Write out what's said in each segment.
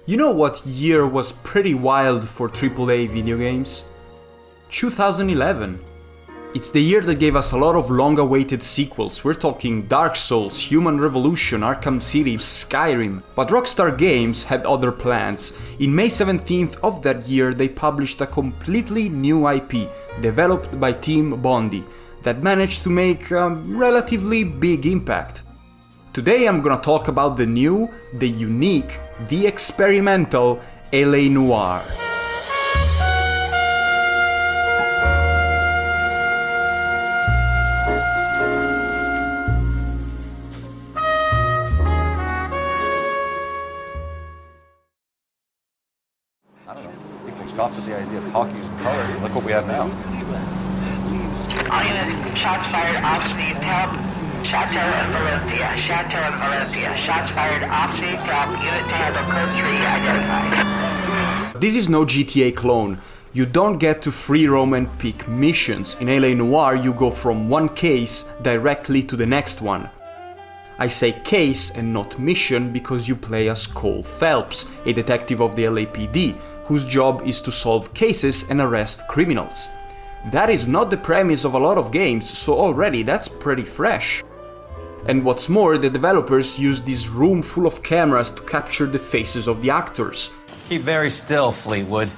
You know what year was pretty wild for AAA video games? 2011. It's the year that gave us a lot of long-awaited sequels. We're talking Dark Souls, Human Revolution, Arkham City, Skyrim. But Rockstar Games had other plans. In May 17th of that year, they published a completely new IP, developed by Team Bondi, that managed to make a relatively big impact. Today I'm gonna talk about the new, the unique, the experimental LA Noire. I don't know. People scoffed at the idea of talkies in color. Look what we have now. All units, shots fired, ops needs help. Chateau and Valencia, Chateau and Valencia. Shots fired, ops needs help. Unit to handle code 3 identified. This is no GTA clone. You don't get to free roam and pick missions. In LA Noire you go from one case directly to the next one. I say case and not mission because you play as Cole Phelps, a detective of the LAPD, whose job is to solve cases and arrest criminals. That is not the premise of a lot of games, so already that's pretty fresh. And what's more, the developers used this room full of cameras to capture the faces of the actors. Keep very still, Fleetwood.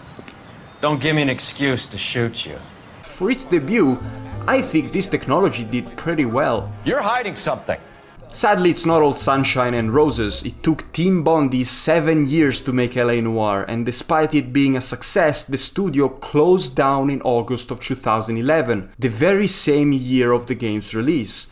Don't give me an excuse to shoot you. For its debut, I think this technology did pretty well. You're hiding something. Sadly, it's not all sunshine and roses. It took Team Bondi 7 years to make LA Noire, and despite it being a success, the studio closed down in August of 2011, the very same year of the game's release.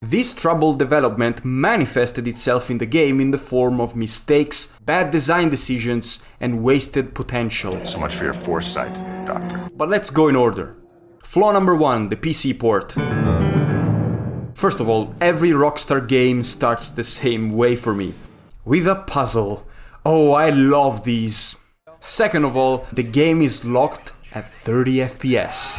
This troubled development manifested itself in the game in the form of mistakes, bad design decisions, and wasted potential. So much for your foresight, Doctor. But let's go in order. Flaw number 1, the PC port. First of all, every Rockstar game starts the same way for me, with a puzzle. Oh, I love these. Second of all, the game is locked at 30 FPS.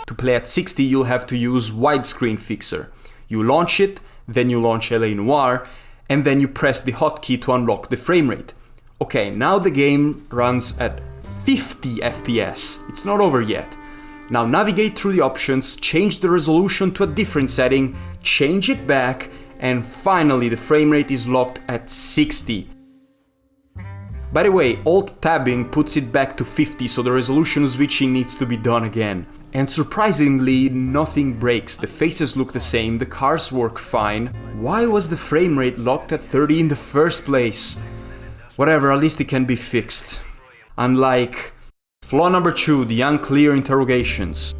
To play at 60, you'll have to use widescreen fixer. You launch it, then you launch LA Noire, and then you press the hotkey to unlock the frame rate. Okay, now the game runs at 50 FPS. It's not over yet. Now navigate through the options, change the resolution to a different setting, change it back, and finally the frame rate is locked at 60. By the way, Alt-tabbing puts it back to 50, so the resolution switching needs to be done again. And surprisingly, nothing breaks, the faces look the same, the cars work fine. Why was the frame rate locked at 30 in the first place? Whatever, at least it can be fixed. Unlike flaw number 2, the unclear interrogations.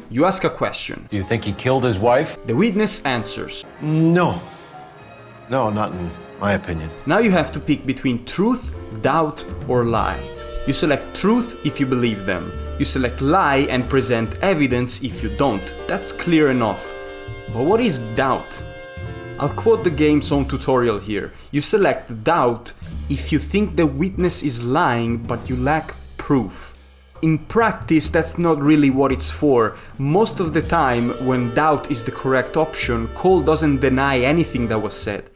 You ask a question. Do you think he killed his wife? The witness answers. No. No, not in my opinion. Now you have to pick between truth, doubt, or lie. You select truth if you believe them. You select lie and present evidence if you don't. That's clear enough. But what is doubt? I'll quote the game's own tutorial here. You select doubt if you think the witness is lying but you lack proof. In practice, that's not really what it's for. Most of the time, when doubt is the correct option, Cole doesn't deny anything that was said.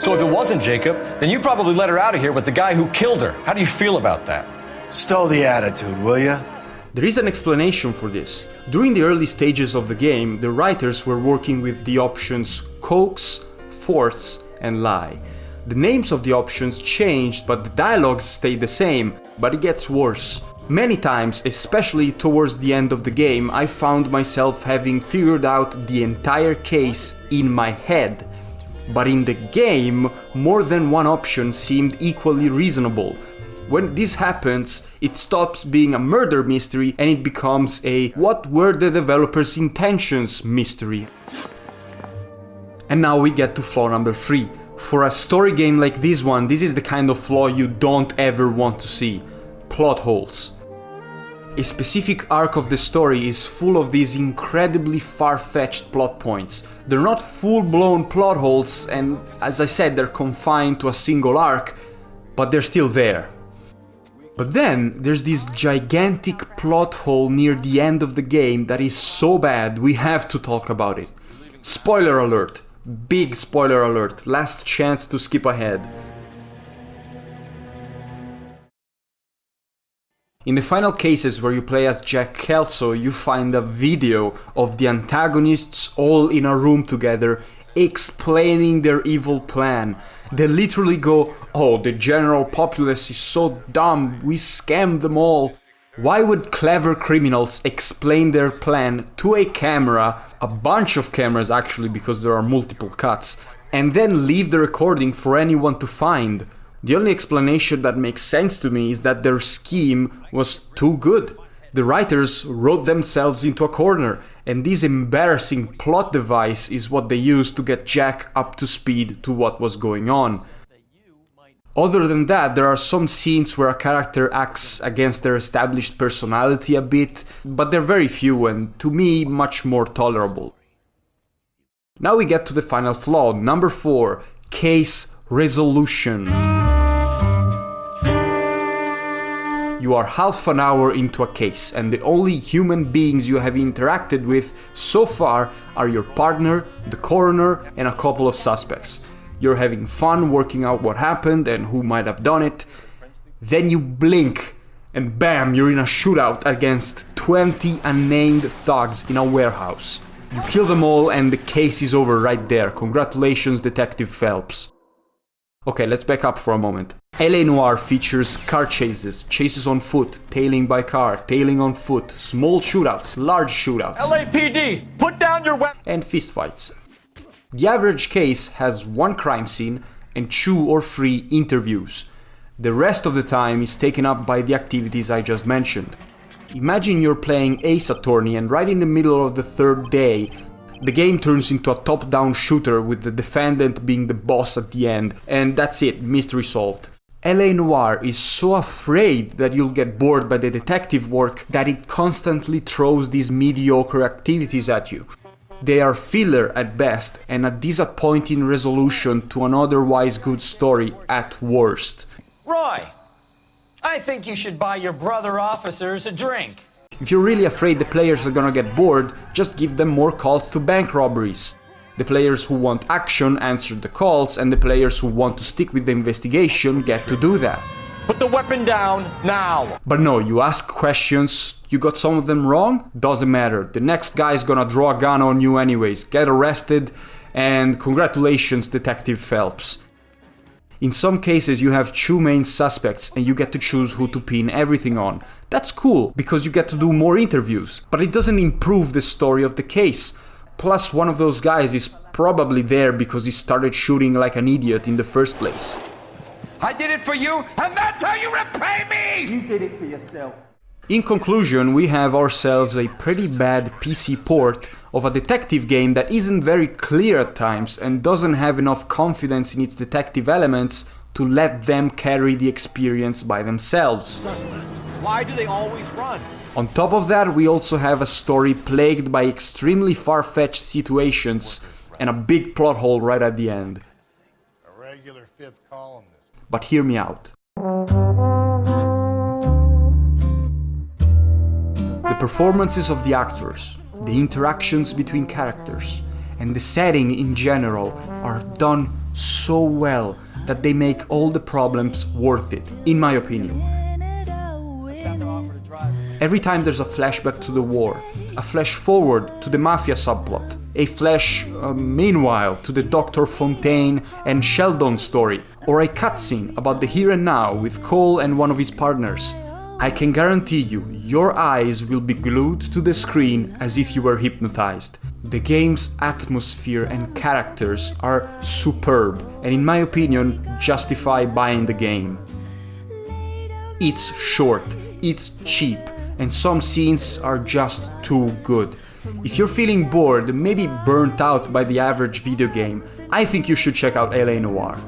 So if it wasn't Jacob, then you probably let her out of here with the guy who killed her. How do you feel about that? Stow the attitude, will ya? There is an explanation for this. During the early stages of the game, the writers were working with the options coax, force, and lie. The names of the options changed, but the dialogues stayed the same, but it gets worse. Many times, especially towards the end of the game, I found myself having figured out the entire case in my head. But in the game, more than one option seemed equally reasonable. When this happens, it stops being a murder mystery and it becomes a what were the developers' intentions mystery. And now we get to flaw number 3. For a story game like this one, this is the kind of flaw you don't ever want to see. Plot holes. A specific arc of the story is full of these incredibly far-fetched plot points. They're not full-blown plot holes, and as I said, they're confined to a single arc, but they're still there. But then, there's this gigantic plot hole near the end of the game that is so bad we have to talk about it. Spoiler alert, Big spoiler alert, last chance to skip ahead. In the final cases where you play as Jack Kelso, you find a video of the antagonists all in a room together explaining their evil plan. They literally go, "Oh, the general populace is so dumb, we scammed them all." Why would clever criminals explain their plan to a camera, a bunch of cameras actually because there are multiple cuts, and then leave the recording for anyone to find? The only explanation that makes sense to me is that their scheme was too good. The writers wrote themselves into a corner, and this embarrassing plot device is what they used to get Jack up to speed to what was going on. Other than that, there are some scenes where a character acts against their established personality a bit, but they're very few and, to me, much more tolerable. Now we get to the final flaw, number 4, case resolution. You are half an hour into a case, and the only human beings you have interacted with so far are your partner, the coroner, and a couple of suspects. You're having fun working out what happened and who might have done it. Then you blink, and bam, you're in a shootout against 20 unnamed thugs in a warehouse. You kill them all and the case is over right there. Congratulations, Detective Phelps. Okay, let's back up for a moment. LA Noire features car chases, chases on foot, tailing by car, tailing on foot, small shootouts, large shootouts, LAPD, put down your weapon! and fistfights. The average case has one crime scene and 2 or 3 interviews. The rest of the time is taken up by the activities I just mentioned. Imagine you're playing Ace Attorney and right in the middle of the 3rd day, the game turns into a top-down shooter with the defendant being the boss at the end, and that's it, mystery solved. LA Noire is so afraid that you'll get bored by the detective work that it constantly throws these mediocre activities at you. They are filler at best and a disappointing resolution to an otherwise good story at worst. Roy, I think you should buy your brother officers a drink. If you're really afraid the players are gonna get bored, just give them more calls to bank robberies. The players who want action answer the calls, and the players who want to stick with the investigation get to do that. Put the weapon down, now! But no, you ask questions, you got some of them wrong, doesn't matter. The next guy's gonna draw a gun on you anyways, get arrested, and congratulations, Detective Phelps. In some cases you have 2 main suspects and you get to choose who to pin everything on. That's cool, because you get to do more interviews, but it doesn't improve the story of the case. Plus, one of those guys is probably there because he started shooting like an idiot in the first place. I did it for you, and that's how you repay me! You did it for yourself. In conclusion, we have ourselves a pretty bad PC port of a detective game that isn't very clear at times and doesn't have enough confidence in its detective elements to let them carry the experience by themselves. Why do they always run? On top of that, we also have a story plagued by extremely far-fetched situations and a big plot hole right at the end. A regular 5th columnist. But hear me out. The performances of the actors, the interactions between characters, and the setting in general are done so well that they make all the problems worth it, in my opinion. Every time there's a flashback to the war, a flash forward to the mafia subplot, a flash meanwhile to the Dr. Fontaine and Sheldon story, or a cutscene about the here and now with Cole and one of his partners, I can guarantee you, your eyes will be glued to the screen as if you were hypnotized. The game's atmosphere and characters are superb, and in my opinion, justify buying the game. It's short, it's cheap, and some scenes are just too good. If you're feeling bored, maybe burnt out by the average video game, I think you should check out LA Noire.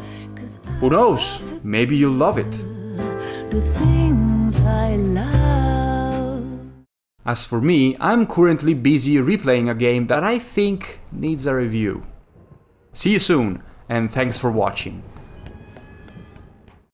Who knows, maybe you'll love it. As for me, I'm currently busy replaying a game that I think needs a review. See you soon, and thanks for watching.